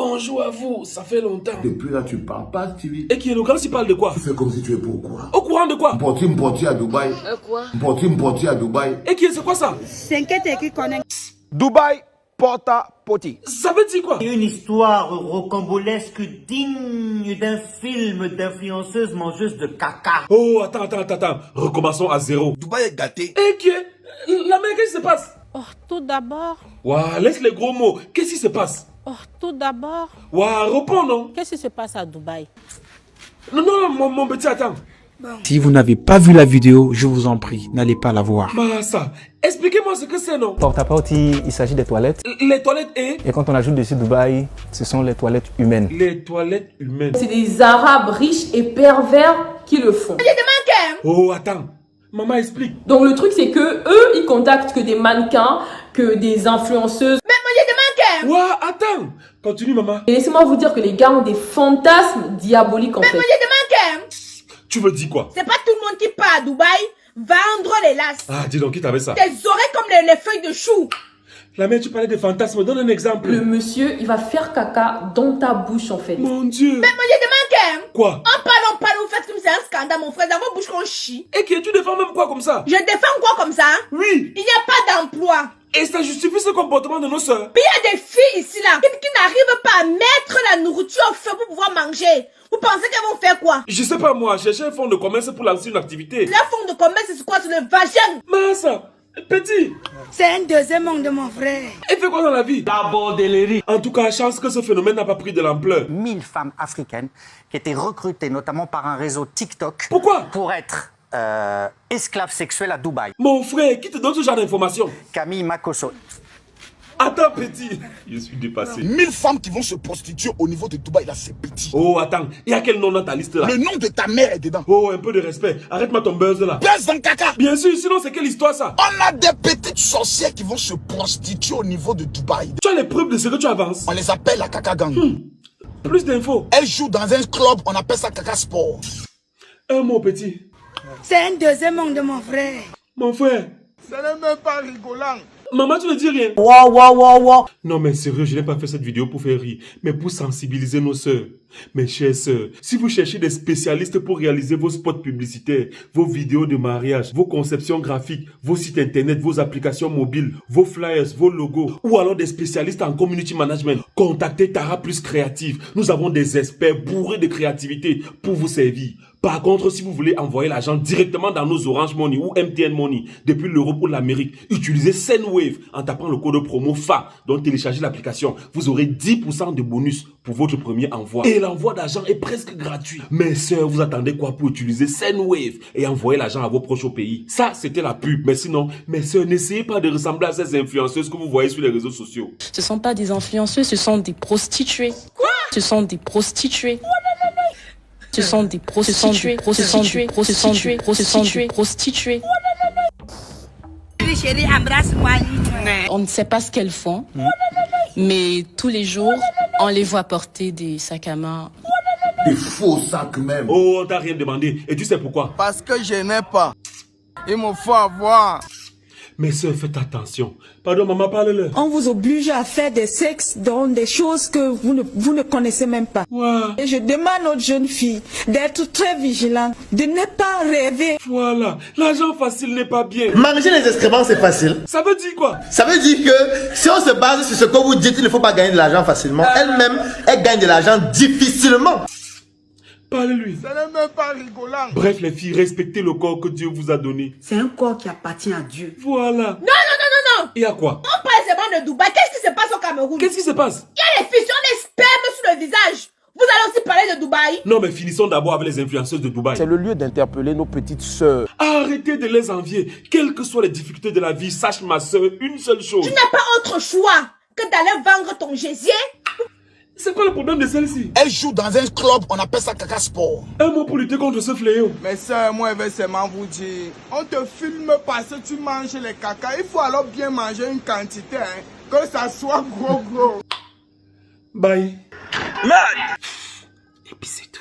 Bonjour à vous, ça fait longtemps. Depuis là, tu parles pas, Stevie. Et qui est le grand, s'il parle de quoi? Tu fais comme si tu es pas au courant. Au courant de quoi? M'porti à Dubaï. Quoi? M'porti à Dubaï. Et qui est, c'est quoi ça? S'inquiète qui connaît. Dubaï porta poti. Ça veut dire quoi? Une histoire rocambolesque digne d'un film d'influenceuse mangeuse de caca. Oh, attends. Recommençons à zéro. Dubaï est gâté. Et qui est? La mère, qu'est-ce qui se passe? Oh, tout d'abord. Ouah, laisse les gros mots. Qu'est-ce qui se passe? Oh, tout d'abord. Ouah, réponds, non? Qu'est-ce qui se passe à Dubaï? Non, mon petit, attends. Si vous n'avez pas vu la vidéo, je vous en prie, n'allez pas la voir. Massa, expliquez-moi ce que c'est, non? Porta-porti, il s'agit des toilettes. Les toilettes et quand on ajoute dessus Dubaï, ce sont les toilettes humaines. Les toilettes humaines. C'est des Arabes riches et pervers qui le font. Oh, attends. Maman, explique. Donc le truc c'est que eux, ils contactent que des mannequins, que des influenceuses. Ouah, attends. Continue, maman. Et laissez-moi vous dire que les gars ont des fantasmes diaboliques en fait. Tu veux dire quoi? C'est pas tout le monde qui part à Dubaï vendre les lasses. Ah, dis donc, qui t'avait ça? Tes oreilles comme les feuilles de chou. La mère, tu parlais de fantasmes. Donne un exemple. Le monsieur, il va faire caca dans ta bouche en fait. Mon Dieu. Quoi? En parlant, vous faites comme c'est un scandale, mon frère. Dans vos bouches qu'on chie. Et qui tu défends même quoi comme ça? Je défends quoi comme ça? Oui. Il n'y a pas d'emploi. Et ça justifie ce comportement de nos sœurs. Puis il y a des filles ici là qui n'arrivent pas à mettre la nourriture au feu pour pouvoir manger. Vous pensez qu'elles vont faire quoi? Je sais pas moi, chercher un fonds de commerce pour lancer une activité. La fonds de commerce, c'est quoi? C'est le vagin. Massa, petit. C'est un deuxième manque de mon frère. Elle fait quoi dans la vie? La bordellerie. En tout cas, chance que ce phénomène n'a pas pris de l'ampleur. 1000 femmes africaines qui étaient recrutées notamment par un réseau TikTok. Pourquoi? Pour être esclaves sexuelles à Dubaï. Mon frère, qui te donne ce genre d'informations? Camille Makosso. Attends, petit. Je suis dépassé. 1000 femmes qui vont se prostituer au niveau de Dubaï, là, c'est petit. Oh, attends. Il y a quel nom dans ta liste là? Le nom de ta mère est dedans. Oh, un peu de respect. Arrête-moi ton buzz là. Buzz dans caca. Bien sûr, sinon c'est quelle histoire ça? On a des petites sorcières qui vont se prostituer au niveau de Dubaï. Tu as les preuves de ce que tu avances? On les appelle la caca gang. Plus d'infos. Elles jouent dans un club, on appelle ça caca sport. Un mot, petit. C'est un deuxième manque de mon frère. Mon frère. Ce n'est même pas rigolant. Maman, tu ne dis rien. Non, mais sérieux, je n'ai pas fait cette vidéo pour faire rire, mais pour sensibiliser nos sœurs. Mes chères sœurs, si vous cherchez des spécialistes pour réaliser vos spots publicitaires, vos vidéos de mariage, vos conceptions graphiques, vos sites internet, vos applications mobiles, vos flyers, vos logos, ou alors des spécialistes en community management, contactez Tara Plus Créative. Nous avons des experts bourrés de créativité pour vous servir. Par contre, si vous voulez envoyer l'argent directement dans nos Orange Money ou MTN Money depuis l'Europe ou l'Amérique, utilisez Sendwave en tapant le code promo FA, donc téléchargez l'application. Vous aurez 10% de bonus pour votre premier envoi. Et l'envoi d'argent est presque gratuit. Mes sœurs, vous attendez quoi pour utiliser Sendwave et envoyer l'argent à vos proches au pays? Ça, c'était la pub. Mais sinon, mes sœurs, n'essayez pas de ressembler à ces influenceuses que vous voyez sur les réseaux sociaux. Ce sont pas des influenceuses, ce sont des prostituées. Quoi? Ce sont des prostituées. Ce sont des prostituées. Chérie, embrasse-moi. On ne sait pas ce qu'elles font, mais tous les jours, on les voit porter des sacs à main. Des faux sacs même. Oh, on t'a rien demandé. Et tu sais pourquoi? Parce que je n'ai pas. Il me faut avoir. Mes sœurs, faites attention. Pardon, maman, parle-leur. On vous oblige à faire des sexes dans des choses que vous ne connaissez même pas. Wow. Et je demande aux jeunes filles d'être très vigilantes, de ne pas rêver. Voilà. L'argent facile n'est pas bien. Manger les excréments, c'est facile. Ça veut dire quoi? Ça veut dire que si on se base sur ce que vous dites, il ne faut pas gagner de l'argent facilement. Elle-même, elle gagne de l'argent difficilement. Parle-lui. Ce n'est même pas rigolant. Bref, les filles, respectez le corps que Dieu vous a donné. C'est un corps qui appartient à Dieu. Voilà. Non. Il y a quoi? On parle seulement de Dubaï. Qu'est-ce qui se passe au Cameroun? Qu'est-ce qui se passe? Il y a les filles qui ont des spermes sur le visage. Vous allez aussi parler de Dubaï? Non, mais finissons d'abord avec les influenceuses de Dubaï. C'est le lieu d'interpeller nos petites sœurs. Arrêtez de les envier. Quelles que soient les difficultés de la vie, sache ma soeur une seule chose. Tu n'as pas autre choix que d'aller vendre ton gésier. C'est quoi le problème de celle-ci? Elle joue dans un club, on appelle ça caca sport. Un mot pour lutter contre ce fléau. Mais ça, moi, je vais seulement vous dire, on te filme parce que tu manges les caca. Il faut alors bien manger une quantité, hein, que ça soit gros. Bye. Merde. Et puis c'est tout.